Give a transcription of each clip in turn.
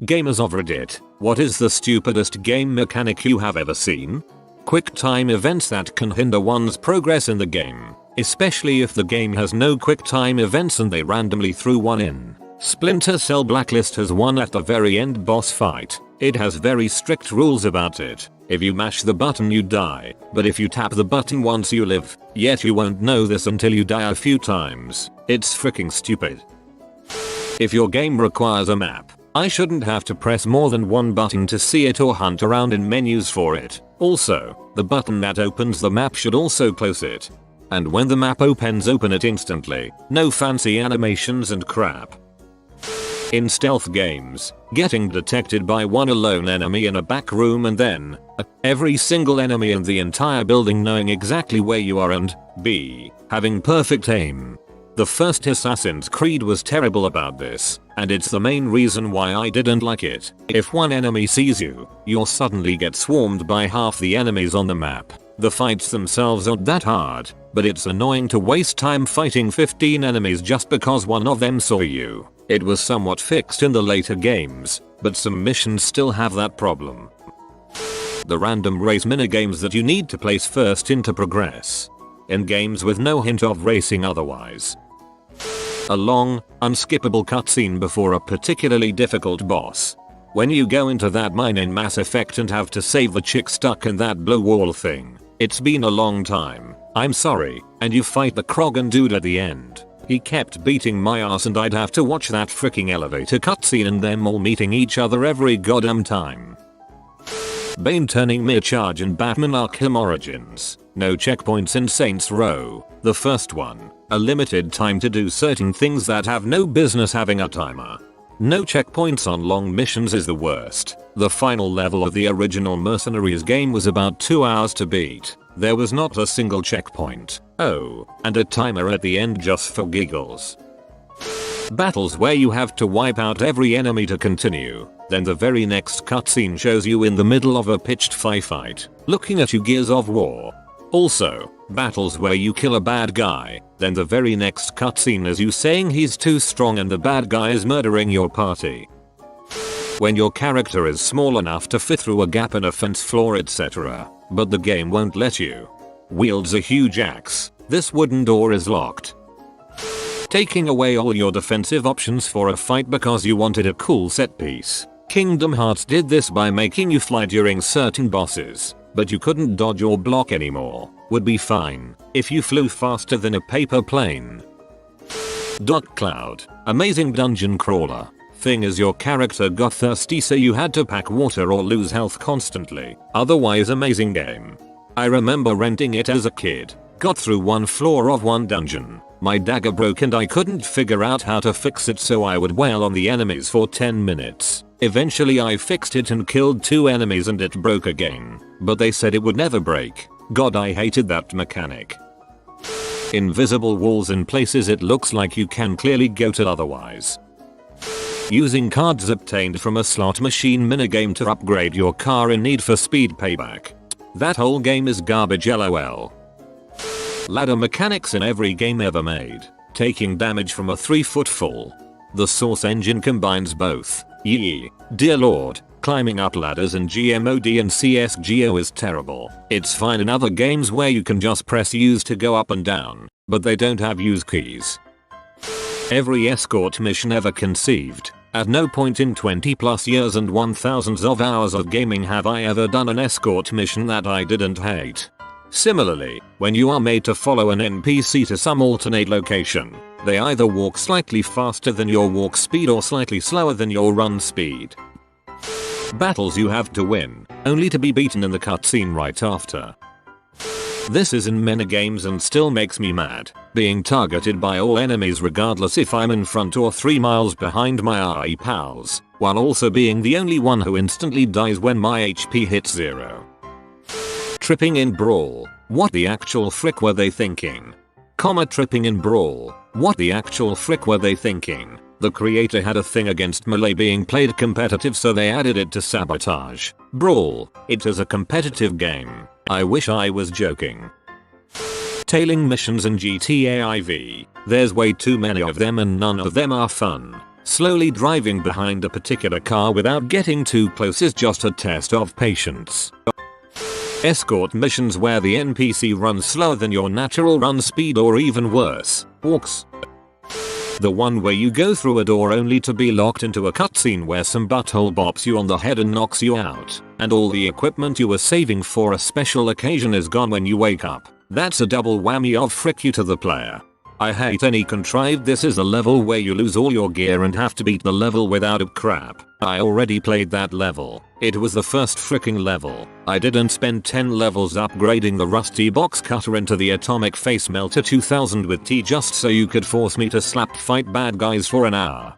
Gamers of Reddit, what is the stupidest game mechanic you have ever seen? Quick time events that can hinder one's progress in the game, especially if the game has no quick time events and they randomly threw one in. Splinter Cell Blacklist has one at the very end boss fight. It has very strict rules about it. If you mash the button you die, but if you tap the button once you live, yet you won't know this until you die a few times. It's freaking stupid. If your game requires a map, I shouldn't have to press more than one button to see it or hunt around in menus for it. Also, the button that opens the map should also close it. And when the map opens, open it instantly. No fancy animations and crap. In stealth games, getting detected by one alone enemy in a back room and then every single enemy in the entire building knowing exactly where you are and b. having perfect aim. The first Assassin's Creed was terrible about this, and it's the main reason why I didn't like it. If one enemy sees you, you'll suddenly get swarmed by half the enemies on the map. The fights themselves aren't that hard, but it's annoying to waste time fighting 15 enemies just because one of them saw you. It was somewhat fixed in the later games, but some missions still have that problem. The random race minigames that you need to place first in to progress. In games with no hint of racing otherwise. A long, unskippable cutscene before a particularly difficult boss. When you go into that mine in Mass Effect and have to save the chick stuck in that blue wall thing. It's been a long time, I'm sorry, and you fight the Krogan dude at the end. He kept beating my ass and I'd have to watch that freaking elevator cutscene and them all meeting each other every goddamn time. Bane turning mere charge in Batman Arkham Origins. No checkpoints in Saints Row, the first one. A limited time to do certain things that have no business having a timer. No checkpoints on long missions is the worst. The final level of the original Mercenaries game was about 2 hours to beat. There was not a single checkpoint. Oh, and a timer at the end just for giggles. Battles where you have to wipe out every enemy to continue. Then the very next cutscene shows you in the middle of a pitched fight, looking at you Gears of War. Also, battles where you kill a bad guy, then the very next cutscene is you saying he's too strong and the bad guy is murdering your party. When your character is small enough to fit through a gap in a fence floor etc., but the game won't let you. Wields a huge axe, this wooden door is locked. Taking away all your defensive options for a fight because you wanted a cool set piece. Kingdom Hearts did this by making you fly during certain bosses, but you couldn't dodge or block anymore. Would be fine if you flew faster than a paper plane. Dark Cloud, amazing dungeon crawler. Thing is your character got thirsty so you had to pack water or lose health constantly. Otherwise amazing game. I remember renting it as a kid. Got through one floor of one dungeon. My dagger broke and I couldn't figure out how to fix it so I would wail on the enemies for 10 minutes. Eventually I fixed it and killed 2 enemies and it broke again. But they said it would never break. God, I hated that mechanic. Invisible walls in places it looks like you can clearly go to otherwise. Using cards obtained from a slot machine minigame to upgrade your car in Need for Speed Payback. That whole game is garbage lol. Ladder mechanics in every game ever made. Taking damage from a 3-foot fall. The Source engine combines both. Yee, dear lord, climbing up ladders in GMOD and CSGO is terrible. It's fine in other games where you can just press use to go up and down, but they don't have use keys. Every escort mission ever conceived. At no point in 20 plus years and 1000s of hours of gaming have I ever done an escort mission that I didn't hate. Similarly, when you are made to follow an NPC to some alternate location, they either walk slightly faster than your walk speed or slightly slower than your run speed. Battles you have to win, only to be beaten in the cutscene right after. This is in many games and still makes me mad, being targeted by all enemies regardless if I'm in front or 3 miles behind my RE pals, while also being the only one who instantly dies when my HP hits 0. Tripping in Brawl, what the actual frick were they thinking? Tripping in Brawl, what the actual frick were they thinking? The creator had a thing against melee being played competitive so they added it to Sabotage. Brawl, it is a competitive game. I wish I was joking. Tailing missions in GTA IV. There's way too many of them and none of them are fun. Slowly driving behind a particular car without getting too close is just a test of patience. Escort missions where the NPC runs slower than your natural run speed, or even worse, walks. The one where you go through a door only to be locked into a cutscene where some butthole bops you on the head and knocks you out, and all the equipment you were saving for a special occasion is gone when you wake up. That's a double whammy of frick you to the player. I hate any contrived "this is a level where you lose all your gear and have to beat the level without a" crap. I already played that level. It was the first fricking level. I didn't spend 10 levels upgrading the rusty box cutter into the atomic face melter 2000 with T just so you could force me to slap fight bad guys for an hour.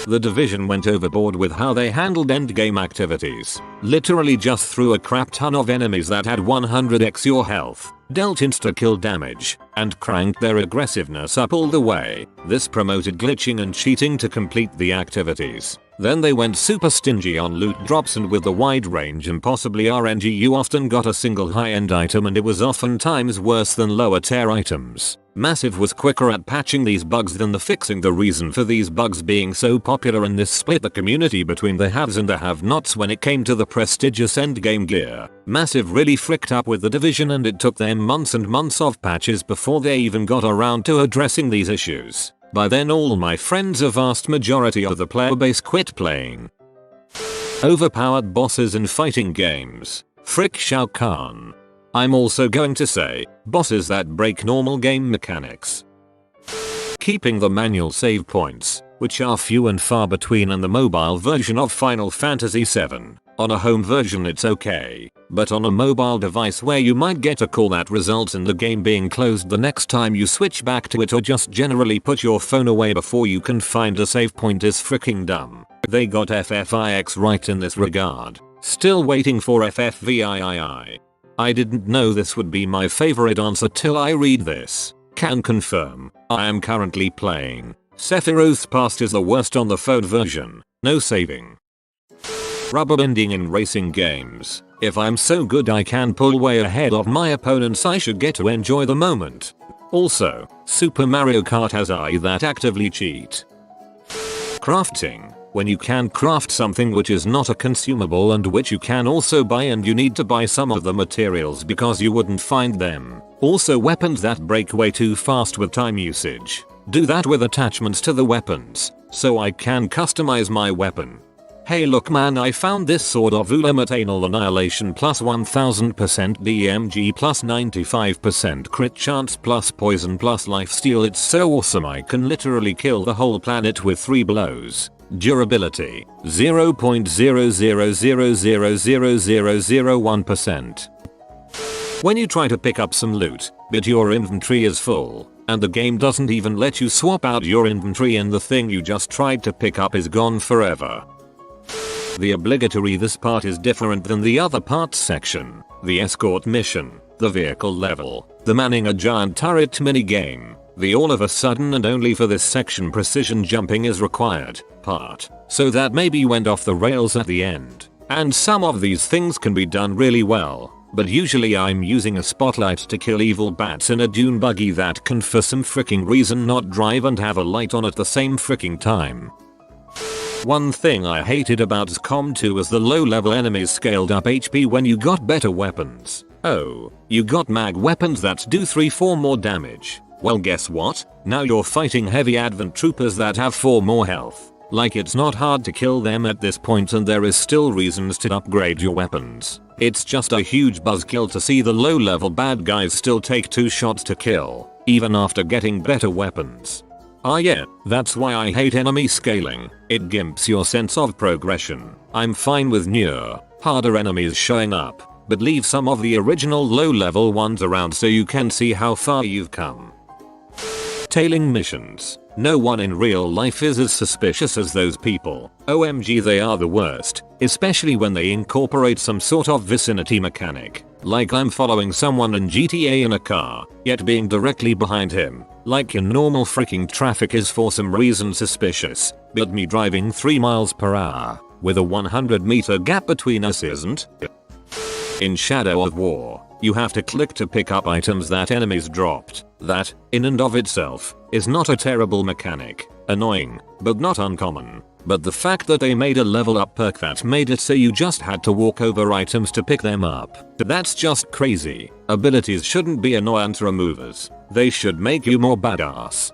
The Division went overboard with how they handled endgame activities. Literally just threw a crap ton of enemies that had 100x your health, dealt insta-kill damage, and cranked their aggressiveness up all the way. This promoted glitching and cheating to complete the activities. Then they went super stingy on loot drops, and with the wide range and possibly RNG you often got a single high-end item and it was oftentimes worse than lower tier items. Massive was quicker at patching these bugs than the fixing. The reason for these bugs being so popular and this split the community between the haves and the have-nots when it came to the prestigious endgame gear. Massive really fricked up with the Division, and it took them months and months of patches before they even got around to addressing these issues. By then all my friends, a vast majority of the player base, quit playing. Overpowered bosses in fighting games. Frick Shao Kahn. I'm also going to say, bosses that break normal game mechanics. Keeping the manual save points, which are few and far between in the mobile version of Final Fantasy VII. On a home version it's okay, but on a mobile device where you might get a call that results in the game being closed the next time you switch back to it, or just generally put your phone away before you can find a save point, is freaking dumb. They got FFIX right in this regard. Still waiting for FFVIII. I didn't know this would be my favorite answer till I read this. Can confirm, I am currently playing Sephiroth's Past is the worst on the phone version. No saving. Rubber bending in racing games. If I'm so good I can pull way ahead of my opponents, I should get to enjoy the moment. Also, Super Mario Kart has AI that actively cheat. Crafting. When you can craft something which is not a consumable and which you can also buy, and you need to buy some of the materials because you wouldn't find them. Also weapons that break way too fast with time usage. Do that with attachments to the weapons, so I can customize my weapon. Hey look man, I found this sword of ultimate anal annihilation plus 1000% DMG plus 95% crit chance plus poison plus lifesteal. It's so awesome I can literally kill the whole planet with 3 blows. Durability 0.000000001%. When you try to pick up some loot, but your inventory is full, and the game doesn't even let you swap out your inventory and the thing you just tried to pick up is gone forever. The obligatory "this part is different than the other parts" section, the escort mission, the vehicle level, the manning a giant turret minigame, the all of a sudden and only for this section precision jumping is required part, so that maybe went off the rails at the end. And some of these things can be done really well, but usually I'm using a spotlight to kill evil bats in a dune buggy that can for some freaking reason not drive and have a light on at the same freaking time. One thing I hated about XCOM 2 was the low level enemies scaled up HP when you got better weapons. Oh, you got mag weapons that do 3-4 more damage. Well guess what? Now you're fighting heavy advent troopers that have 4 more health. Like it's not hard to kill them at this point, and there is still reasons to upgrade your weapons. It's just a huge buzzkill to see the low level bad guys still take 2 shots to kill, even after getting better weapons. Ah yeah, that's why I hate enemy scaling. It gimps your sense of progression. I'm fine with newer, harder enemies showing up, but leave some of the original low level ones around so you can see how far you've come. Tailing missions. No one in real life is as suspicious as those people. OMG, they are the worst, especially when they incorporate some sort of vicinity mechanic. Like I'm following someone in GTA in a car, yet being directly behind him. Like in normal freaking traffic is for some reason suspicious, but me driving 3 miles per hour with a 100-meter gap between us isn't. In Shadow of War, You have to click to pick up items that enemies dropped. That, in and of itself, is not a terrible mechanic. Annoying, but not uncommon. But the fact that they made a level up perk that made it so you just had to walk over items to pick them up, that's just crazy. Abilities shouldn't be annoyance removers. They should make you more badass.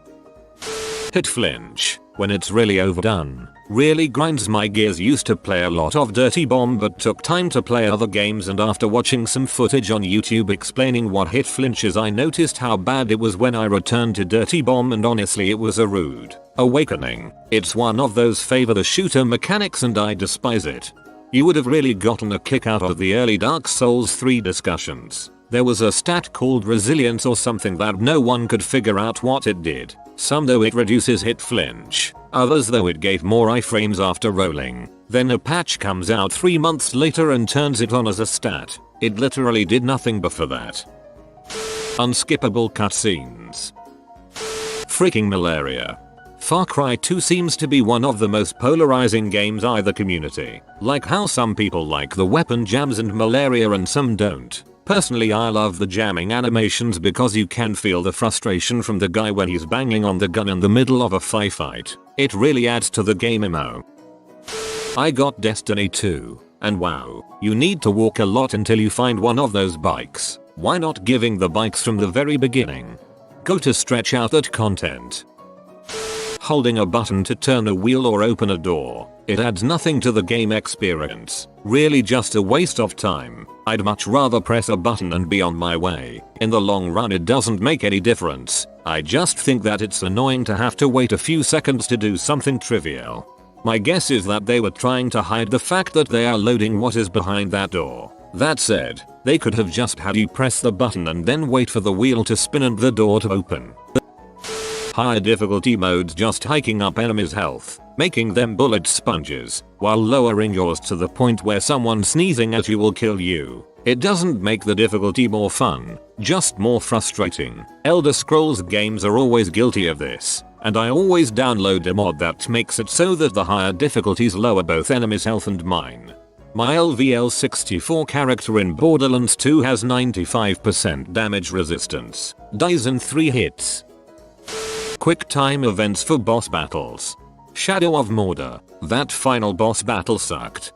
Hit flinch, when it's really overdone, really grinds my gears. Used to play a lot of Dirty Bomb but took time to play other games, and after watching some footage on YouTube explaining what hit flinch is, I noticed how bad it was when I returned to Dirty Bomb, and honestly it was a rude awakening. It's one of those favor the shooter mechanics and I despise it. You would have really gotten a kick out of the early Dark Souls 3 discussions. There was a stat called resilience or something that no one could figure out what it did. Some though it reduces hit flinch, others though it gave more iframes after rolling. Then a patch comes out 3 months later and turns it on as a stat. It literally did nothing before that. Unskippable cutscenes. Freaking malaria. Far Cry 2 seems to be one of the most polarizing games in the community. Like how some people like the weapon jams and malaria and some don't. Personally, I love the jamming animations because you can feel the frustration from the guy when he's banging on the gun in the middle of a fight. It really adds to the game emo. I got Destiny 2, and wow, you need to walk a lot until you find one of those bikes. Why not giving the bikes from the very beginning? Go to stretch out that content. Holding a button to turn a wheel or open a door, it adds nothing to the game experience. Really just a waste of time. I'd much rather press a button and be on my way. In the long run it doesn't make any difference. I just think that it's annoying to have to wait a few seconds to do something trivial. My guess is that they were trying to hide the fact that they are loading what is behind that door. That said, they could have just had you press the button and then wait for the wheel to spin and the door to open. Higher difficulty modes just hiking up enemies' health, making them bullet sponges, while lowering yours to the point where someone sneezing at you will kill you. It doesn't make the difficulty more fun, just more frustrating. Elder Scrolls games are always guilty of this, and I always download a mod that makes it so that the higher difficulties lower both enemies' health and mine. My LVL64 character in Borderlands 2 has 95% damage resistance, dies in 3 hits. Quick time events for boss battles. Shadow of Mordor, that final boss battle sucked.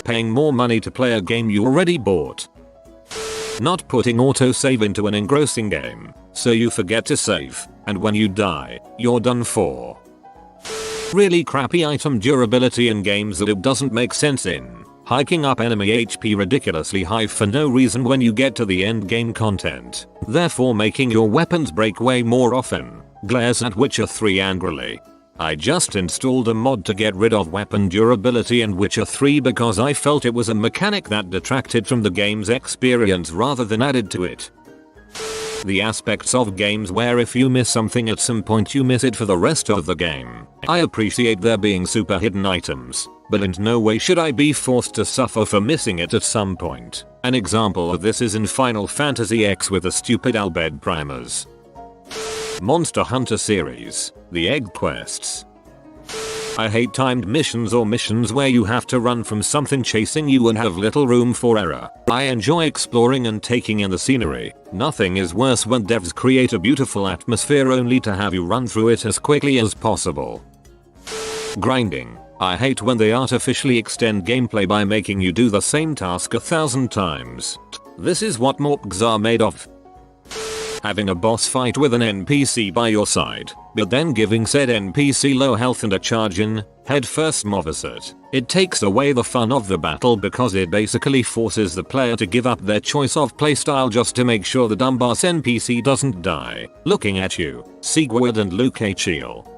Paying more money to play a game you already bought. Not putting autosave into an engrossing game, so you forget to save, and when you die, you're done for. Really crappy item durability in games that it doesn't make sense in. Hiking up enemy HP ridiculously high for no reason when you get to the end game content, therefore making your weapons break way more often. Glares at Witcher 3 angrily. I just installed a mod to get rid of weapon durability in Witcher 3 because I felt it was a mechanic that detracted from the game's experience rather than added to it. The aspects of games where if you miss something at some point you miss it for the rest of the game. I appreciate there being super hidden items, but in no way should I be forced to suffer for missing it at some point. An example of this is in Final Fantasy X with the stupid Albed primers. Monster Hunter series, the egg quests. I hate timed missions or missions where you have to run from something chasing you and have little room for error. I enjoy exploring and taking in the scenery. Nothing is worse when devs create a beautiful atmosphere only to have you run through it as quickly as possible. Grinding. I hate when they artificially extend gameplay by making you do the same task 1,000 times. This is what morps are made of. Having a boss fight with an NPC by your side, but then giving said NPC low health and a charge in, headfirst moveset. It takes away the fun of the battle because it basically forces the player to give up their choice of playstyle just to make sure the dumb boss NPC doesn't die. Looking at you, Sigurd and Luke Chiel.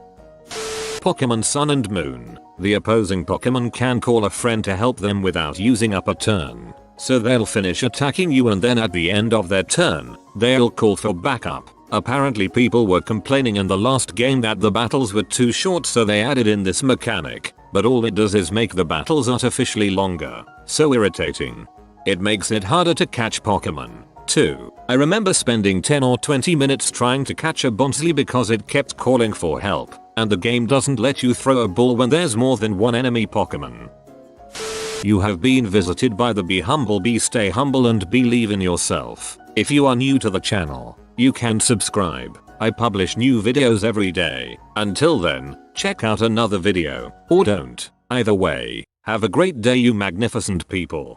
Pokemon Sun and Moon. The opposing Pokemon can call a friend to help them without using up a turn. So they'll finish attacking you and then at the end of their turn, they'll call for backup. Apparently people were complaining in the last game that the battles were too short, so they added in this mechanic, but all it does is make the battles artificially longer. So irritating. It makes it harder to catch Pokemon. 2. I remember spending 10 or 20 minutes trying to catch a Bonsly because it kept calling for help, and the game doesn't let you throw a ball when there's more than one enemy Pokemon. You have been visited by the Be Humble Be Stay Humble and Believe in Yourself. If you are new to the channel, you can subscribe. I publish new videos every day. Until then, check out another video, or don't. Either way, have a great day you magnificent people.